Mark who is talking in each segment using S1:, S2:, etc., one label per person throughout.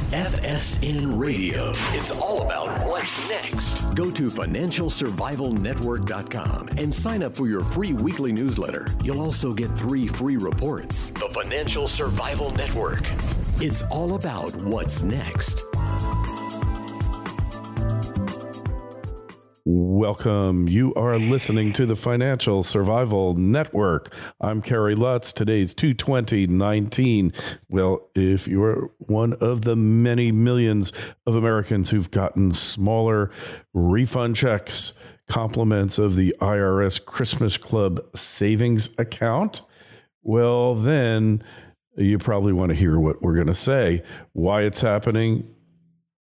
S1: FSN Radio. It's all about what's next. Go to financialsurvivalnetwork.com and sign up for your free weekly newsletter. You'll also get 3 free reports. The Financial Survival Network. It's all about what's next.
S2: Welcome. You are listening to the Financial Survival Network. I'm Kerry Lutz. Today's 2/20/19. Well, if you're one of the many millions of Americans who've gotten smaller refund checks, compliments of the IRS Christmas Club savings account, well, then you probably want to hear what we're going to say, why it's happening,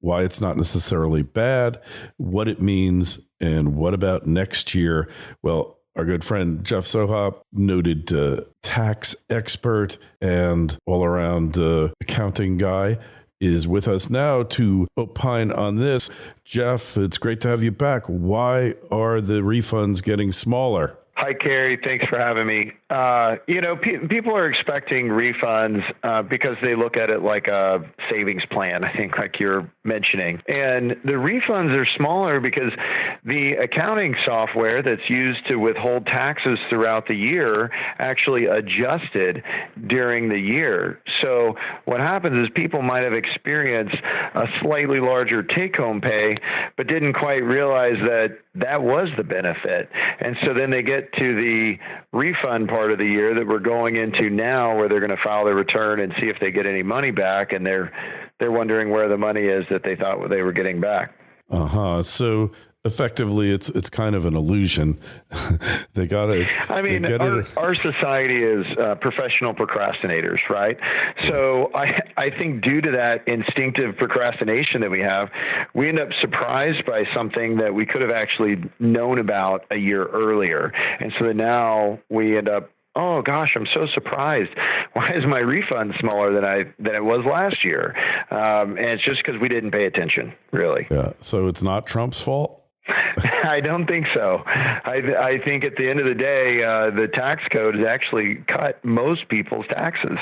S2: why it's not necessarily bad, what it means, and what about next year? Well, our good friend Jeff Socha, noted tax expert and all-around accounting guy, is with us now to opine on this. Jeff, it's great to have you back. Why are the refunds getting smaller?
S3: Hi, Kerry. Thanks for having me. People are expecting refunds because they look at it like a savings plan, I think, like you're mentioning. And the refunds are smaller because the accounting software that's used to withhold taxes throughout the year actually adjusted during the year. So what happens is people might have experienced a slightly larger take-home pay, but didn't quite realize that that was the benefit. And so then they get to the refund part of the year that we're going into now, where they're going to file their return and see if they get any money back, and they're wondering where the money is that they thought they were getting back.
S2: So effectively, it's kind of an illusion. They got it.
S3: I mean, our society is professional procrastinators, right? So I think due to that instinctive procrastination that we have, we end up surprised by something that we could have actually known about a year earlier. And so now we end up, oh gosh, I'm so surprised. Why is my refund smaller than it was last year? And it's just because we didn't pay attention, really.
S2: Yeah. So it's not Trump's fault?
S3: I don't think so. I think at the end of the day, the tax code has actually cut most people's taxes.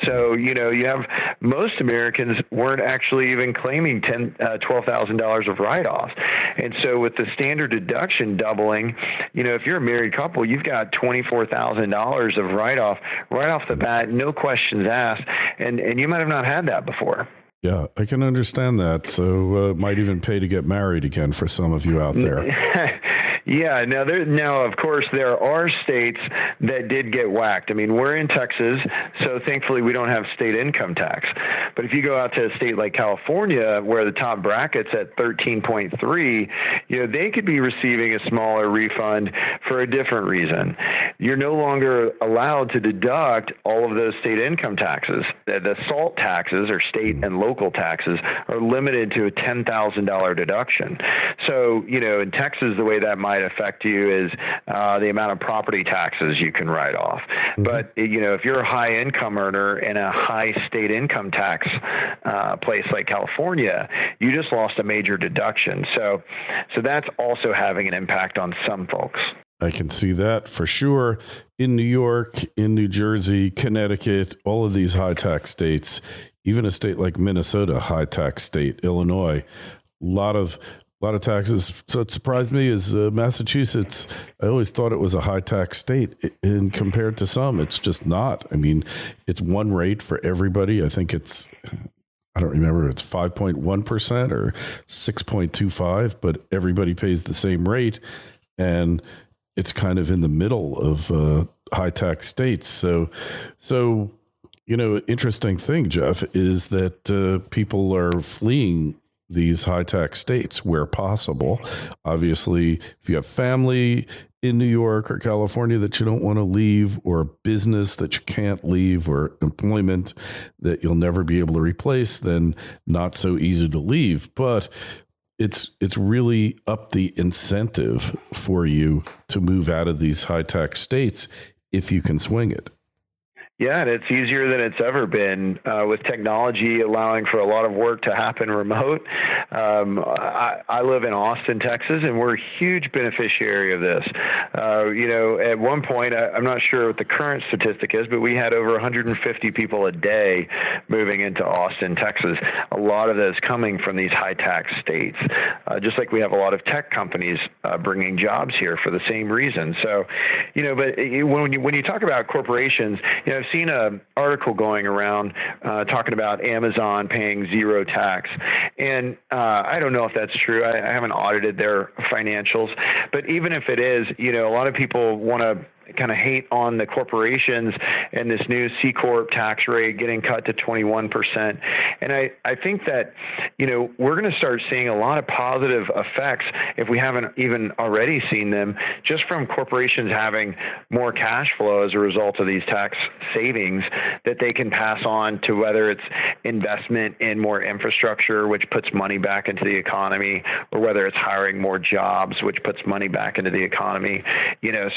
S3: So, you have most Americans weren't actually even claiming $12,000 of write-offs. And so with the standard deduction doubling, if you're a married couple, you've got $24,000 of write-off right off the bat, no questions asked. And you might have not had that before.
S2: Yeah, I can understand that. So might even pay to get married again for some of you out there.
S3: Yeah. Now, of course, there are states that did get whacked. I mean, we're in Texas, so thankfully we don't have state income tax. But if you go out to a state like California, where the top bracket's at 13.3, they could be receiving a smaller refund for a different reason. You're no longer allowed to deduct all of those state income taxes. The SALT taxes, or state and local taxes, are limited to a $10,000 deduction. So, in Texas, the way that might affect you is the amount of property taxes you can write off. Mm-hmm. But, if you're a high income earner in a high state income tax place like California, you just lost a major deduction. So that's also having an impact on some folks.
S2: I can see that for sure. In New York, in New Jersey, Connecticut, all of these high tax states, even a state like Minnesota, high tax state, Illinois, a lot of taxes. So it surprised me is Massachusetts. I always thought it was a high tax state, and compared to some, it's just not. I mean, it's one rate for everybody. I think I don't remember, it's 5.1% or 6.25, but everybody pays the same rate. And it's kind of in the middle of high tax states. So, interesting thing, Jeff, is that people are fleeing these high tax states where possible. Obviously, if you have family in New York or California that you don't want to leave, or a business that you can't leave, or employment that you'll never be able to replace, then not so easy to leave. But it's really up the incentive for you to move out of these high tax states if you can swing it.
S3: Yeah, and it's easier than it's ever been with technology allowing for a lot of work to happen remote. I live in Austin, Texas, and we're a huge beneficiary of this. At one point, I'm not sure what the current statistic is, but we had over 150 people a day moving into Austin, Texas. A lot of those coming from these high tax states, just like we have a lot of tech companies bringing jobs here for the same reason. So, but when you talk about corporations, I've seen an article going around talking about Amazon paying zero tax. And I don't know if that's true. I haven't audited their financials. But even if it is, a lot of people want to kind of hate on the corporations and this new C Corp tax rate getting cut to 21%. And I think that, we're going to start seeing a lot of positive effects, if we haven't even already seen them, just from corporations having more cash flow as a result of these tax savings that they can pass on to, whether it's investment in more infrastructure, which puts money back into the economy, or whether it's hiring more jobs, which puts money back into the economy.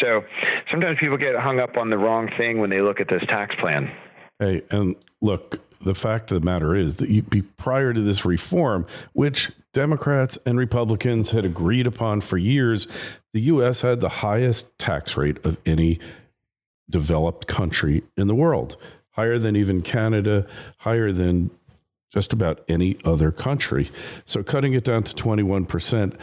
S3: So sometimes people get hung up on the wrong thing when they look at this tax plan.
S2: Hey, and look, the fact of the matter is that prior to this reform, which Democrats and Republicans had agreed upon for years, the U.S. had the highest tax rate of any developed country in the world, higher than even Canada, higher than just about any other country. So cutting it down to 21%,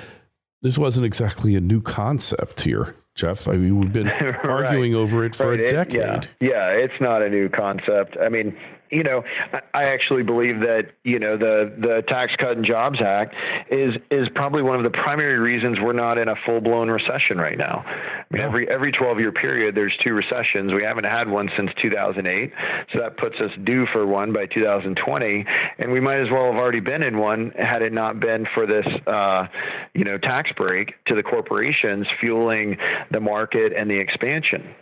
S2: this wasn't exactly a new concept here, Jeff. I mean, we've been arguing over it for a decade.
S3: Yeah, it's not a new concept. I mean, I actually believe that, the Tax Cut and Jobs Act is probably one of the primary reasons we're not in a full-blown recession right now. I mean, every 12-year period, there's two recessions. We haven't had one since 2008, so that puts us due for one by 2020, and we might as well have already been in one had it not been for this, tax break to the corporations fueling the market and the expansion.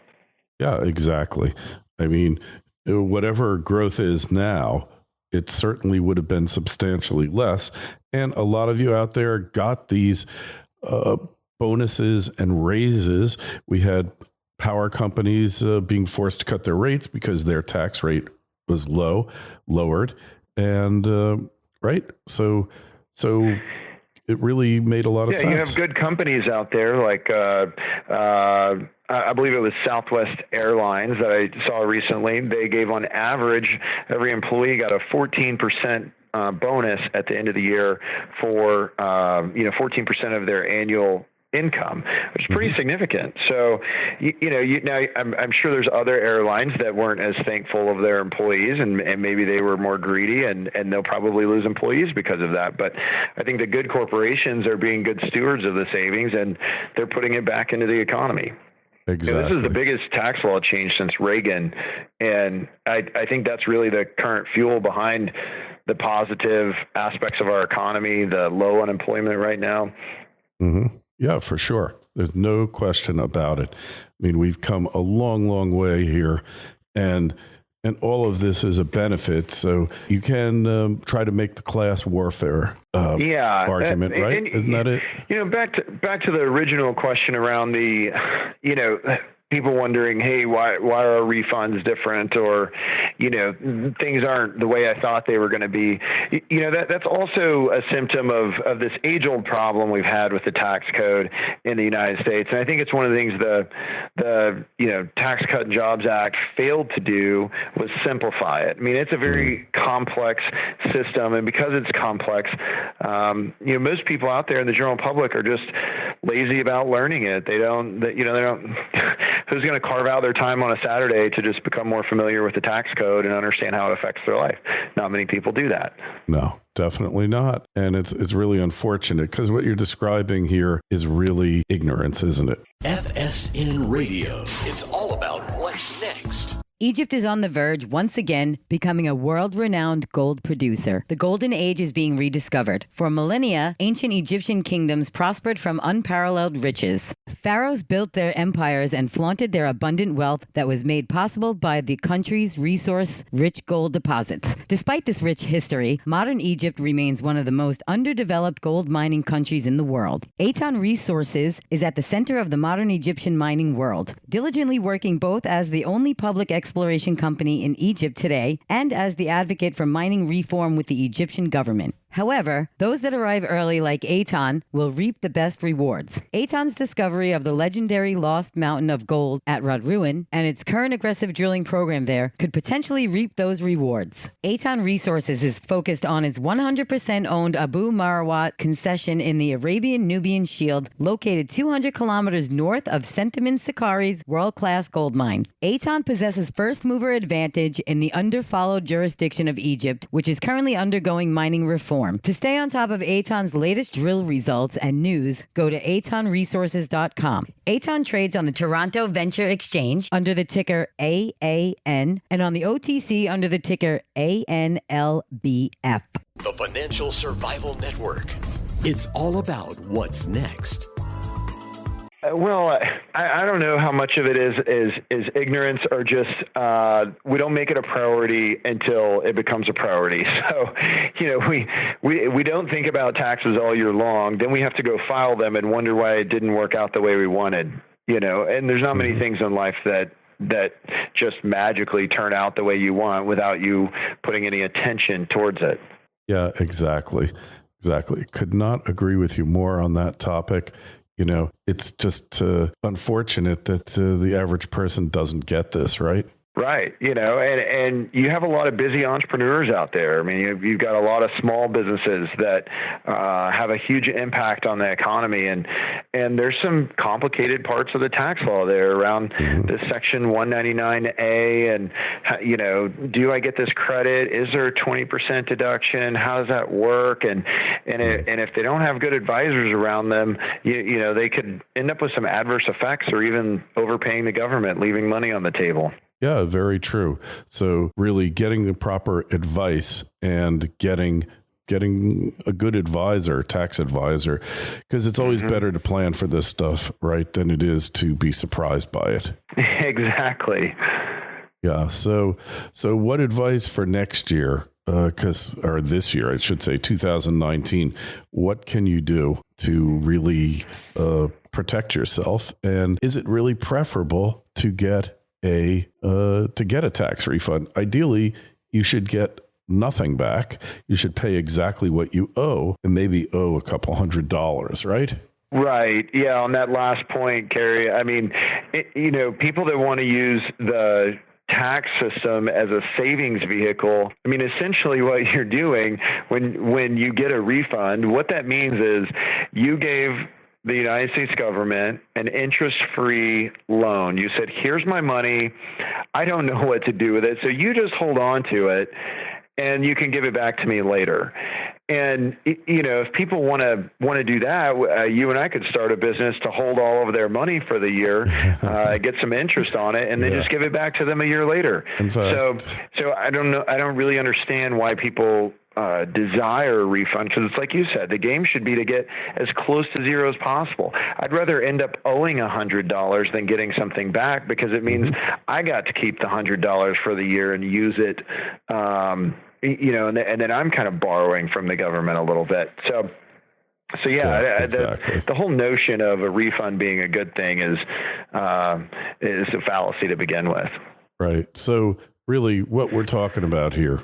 S2: Yeah, exactly. I mean, whatever growth is now, it certainly would have been substantially less. And a lot of you out there got these bonuses and raises. We had power companies being forced to cut their rates because their tax rate was lowered. And So it really made a lot of sense.
S3: You have good companies out there like I believe it was Southwest Airlines that I saw recently. They gave, on average, every employee got a 14% bonus at the end of the year for 14% of their annual income, which is pretty significant. So, now I'm sure there's other airlines that weren't as thankful of their employees, and maybe they were more greedy, and they'll probably lose employees because of that. But I think the good corporations are being good stewards of the savings, and they're putting it back into the economy.
S2: Exactly.
S3: This is the biggest tax law change since Reagan, and I think that's really the current fuel behind the positive aspects of our economy, the low unemployment right now.
S2: Mm-hmm. Yeah, for sure. There's no question about it. I mean, we've come a long, long way here, and all of this is a benefit. So you can try to make the class warfare argument, right? Isn't that it?
S3: Back to the original question around the, people wondering, hey, why are refunds different, or things aren't the way I thought they were going to be. That's also a symptom of this age-old problem we've had with the tax code in the United States. And I think it's one of the things the Tax Cut and Jobs Act failed to do was simplify it. I mean, it's a very complex system, and because it's complex, most people out there in the general public are just lazy about learning it. They don't. Who's going to carve out their time on a Saturday to just become more familiar with the tax code and understand how it affects their life? Not many people do that.
S2: No, definitely not. And it's really unfortunate, because what you're describing here is really ignorance, isn't it?
S1: FSN Radio. It's all about what's next.
S4: Egypt is on the verge, once again, becoming a world-renowned gold producer. The golden age is being rediscovered. For millennia, ancient Egyptian kingdoms prospered from unparalleled riches. Pharaohs built their empires and flaunted their abundant wealth that was made possible by the country's resource-rich gold deposits. Despite this rich history, modern Egypt remains one of the most underdeveloped gold mining countries in the world. Eitan Resources is at the center of the modern Egyptian mining world, diligently working both as the only public exploration company in Egypt today and as the advocate for mining reform with the Egyptian government. However, those that arrive early like Eitan will reap the best rewards. Eitan's discovery of the legendary Lost Mountain of Gold at Rodruin and its current aggressive drilling program there could potentially reap those rewards. Eitan Resources is focused on its 100% owned Abu Marawat concession in the Arabian-Nubian Shield, located 200 kilometers north of Centamin Sakari's world-class gold mine. Eitan possesses first-mover advantage in the under-followed jurisdiction of Egypt, which is currently undergoing mining reform. To stay on top of Eitan's latest drill results and news, go to eitanresources.com. Eitan trades on the Toronto Venture Exchange under the ticker AAN and on the OTC under the ticker ANLBF.
S1: The Financial Survival Network. It's all about what's next.
S3: Well, I don't know how much of it is ignorance or just we don't make it a priority until it becomes a priority. So, we don't think about taxes all year long. Then we have to go file them and wonder why it didn't work out the way we wanted. And there's not many things in life that just magically turn out the way you want without you putting any attention towards it.
S2: Yeah, exactly. Could not agree with you more on that topic. It's just unfortunate that the average person doesn't get this, right?
S3: Right. And you have a lot of busy entrepreneurs out there. I mean, you've got a lot of small businesses that have a huge impact on the economy. And there's some complicated parts of the tax law there around the Section 199A. And, do I get this credit? Is there a 20% deduction? How does that work? And if they don't have good advisors around them, they could end up with some adverse effects or even overpaying the government, leaving money on the table.
S2: Yeah, very true. So really getting the proper advice and getting a good advisor, tax advisor, because it's always better to plan for this stuff, right, than it is to be surprised by it.
S3: Exactly.
S2: Yeah. So what advice for next year? Or this year, I should say, 2019. What can you do to really protect yourself? And is it really preferable to get a tax refund? Ideally, you should get nothing back. You should pay exactly what you owe and maybe owe a couple $100, right?
S3: Right. Yeah. On that last point, Kerry, I mean, people that want to use the tax system as a savings vehicle, I mean, essentially what you're doing when you get a refund, what that means is you gave the United States government an interest-free loan. You said, here's my money. I don't know what to do with it. So you just hold on to it and you can give it back to me later. And, if people want to do that, you and I could start a business to hold all of their money for the year, get some interest on it, and then just give it back to them a year later. So I don't know. I don't really understand why people desire a refund, because it's like you said, the game should be to get as close to zero as possible. I'd rather end up owing $100 than getting something back, because it means I got to keep the $100 for the year and use it. And then I'm kind of borrowing from the government a little bit. So exactly. The whole notion of a refund being a good thing is a fallacy to begin with.
S2: Right. So really what we're talking about here,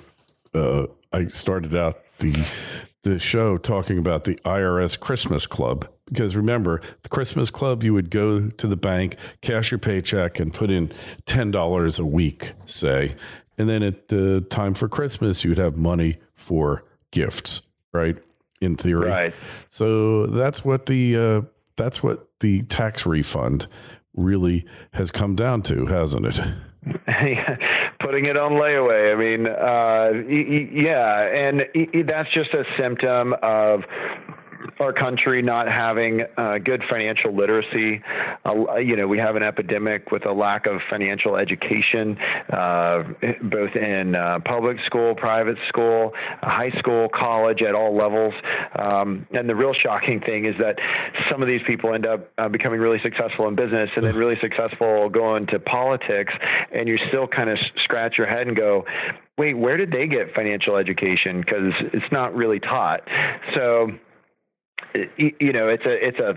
S2: I started out the show talking about the IRS Christmas Club, because remember, the Christmas Club, you would go to the bank, cash your paycheck, and put in $10 a week, say. And then at the time for Christmas, you would have money for gifts, right? In theory. Right. So that's what the tax refund really has come down to, hasn't it?
S3: Putting it on layaway. I mean, and that's just a symptom of our country not having good financial literacy. We have an epidemic with a lack of financial education, both in public school, private school, high school, college, at all levels. And the real shocking thing is that some of these people end up becoming really successful in business and then really successful going to politics, and you still kind of scratch your head and go, wait, where did they get financial education? Because it's not really taught. So, it's a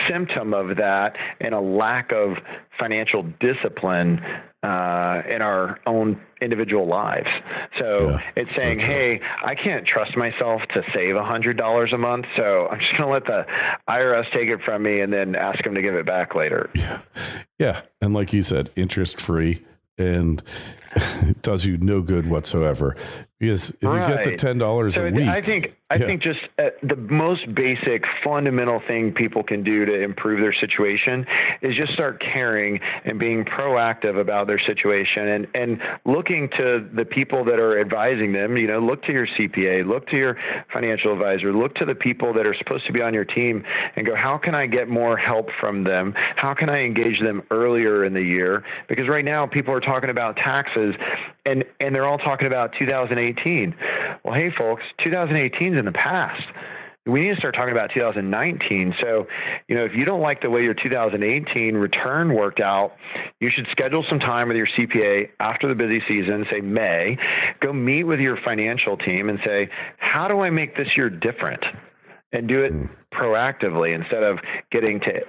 S3: symptom of that and a lack of financial discipline in our own individual lives. So it's saying, hey, I can't trust myself to save $100 a month, so I'm just going to let the IRS take it from me and then ask them to give it back later.
S2: Yeah. And like you said, interest free, and it does you no good whatsoever. Because if you get the $10 a week,
S3: I think just the most basic fundamental thing people can do to improve their situation is just start caring and being proactive about their situation and looking to the people that are advising them. Look to your CPA, look to your financial advisor, look to the people that are supposed to be on your team and go, how can I get more help from them? How can I engage them earlier in the year? Because right now people are talking about taxes and they're all talking about 2018. Well, hey folks, 2018 is in the past. We need to start talking about 2019. So, if you don't like the way your 2018 return worked out, you should schedule some time with your CPA after the busy season, say May, go meet with your financial team and say, how do I make this year different? And do it proactively instead of getting to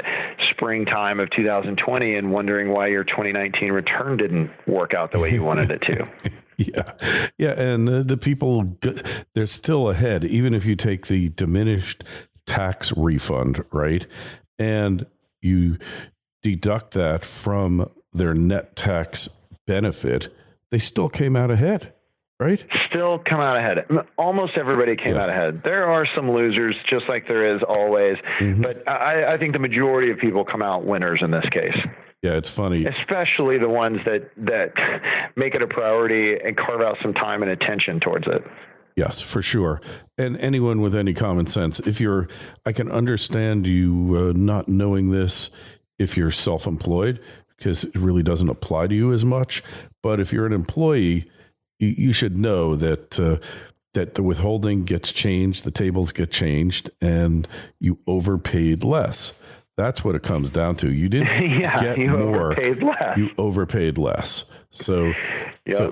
S3: springtime of 2020 and wondering why your 2019 return didn't work out the way you wanted it to.
S2: Yeah. And the people, they're still ahead, even if you take the diminished tax refund, right? And you deduct that from their net tax benefit, they still came out ahead. Right?
S3: Still come out ahead. Almost everybody came out ahead. There are some losers, just like there is always. But I think the majority of people come out winners in this case.
S2: Yeah, it's funny.
S3: Especially the ones that make it a priority and carve out some time and attention towards it.
S2: Yes, for sure. And anyone with any common sense, I can understand you not knowing this if you're self-employed, because it really doesn't apply to you as much. But if you're an employee, you should know that the withholding gets changed, the tables get changed, and you overpaid less. That's what it comes down to. You didn't get more.
S3: Overpaid less.
S2: You overpaid less. So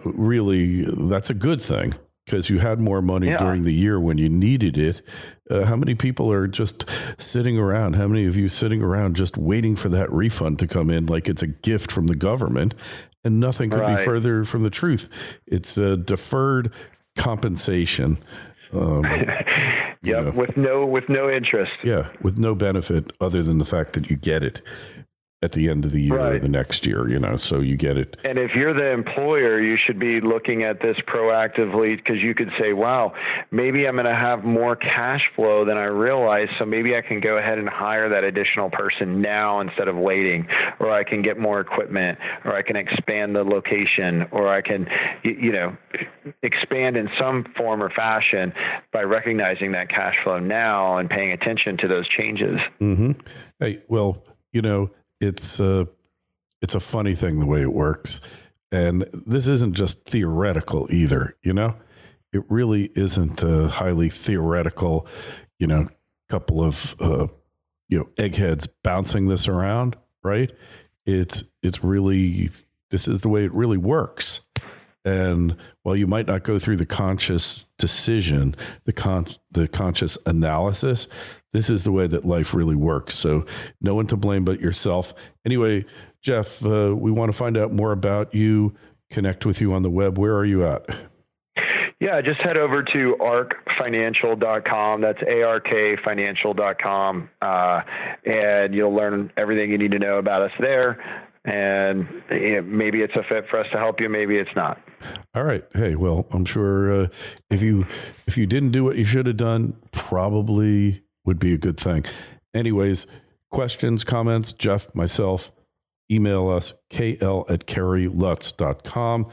S2: really, that's a good thing because you had more money during the year when you needed it. How many people are just sitting around? How many of you sitting around just waiting for that refund to come in like it's a gift from the government? And nothing could be further from the truth. It's a deferred compensation.
S3: With no interest.
S2: Yeah, with no benefit other than the fact that you get it at the end of the year or the next year, so you get it.
S3: And if you're the employer, you should be looking at this proactively because you could say, wow, maybe I'm going to have more cash flow than I realized. So maybe I can go ahead and hire that additional person now instead of waiting, or I can get more equipment, or I can expand the location, or I can, expand in some form or fashion by recognizing that cash flow now and paying attention to those changes.
S2: Hey, well, it's a funny thing the way it works. And this isn't just theoretical either, It really isn't a highly theoretical, couple of, eggheads bouncing this around, right? It's really, this is the way it really works. And while you might not go through the conscious decision, the conscious analysis, this is the way that life really works. So no one to blame but yourself. Anyway, Jeff, we want to find out more about you, connect with you on the web. Where are you at?
S3: Yeah, just head over to arkfinancial.com. That's arkfinancial.com. And you'll learn everything you need to know about us there. And maybe it's a fit for us to help you. Maybe it's not.
S2: All right. Hey, well, I'm sure if you didn't do what you should have done, probably would be a good thing. Anyways, questions, comments, Jeff, myself, email us, kl@kerrylutz.com.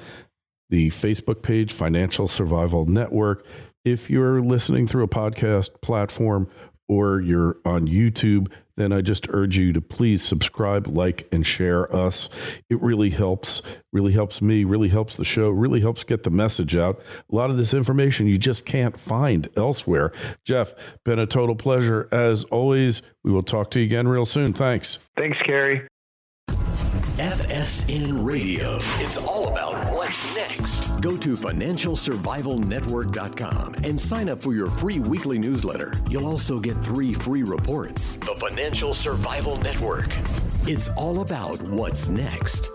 S2: The Facebook page, Financial Survival Network. If you're listening through a podcast platform or you're on YouTube, then I just urge you to please subscribe, like, and share us. It really helps me, really helps the show, really helps get the message out. A lot of this information you just can't find elsewhere. Jeff, been a total pleasure as always. We will talk to you again real soon. Thanks.
S3: Thanks, Kerry.
S1: FSN Radio. It's all about what's next. Go to financialsurvivalnetwork.com and sign up for your free weekly newsletter. You'll also get 3 free reports. The Financial Survival Network. It's all about what's next.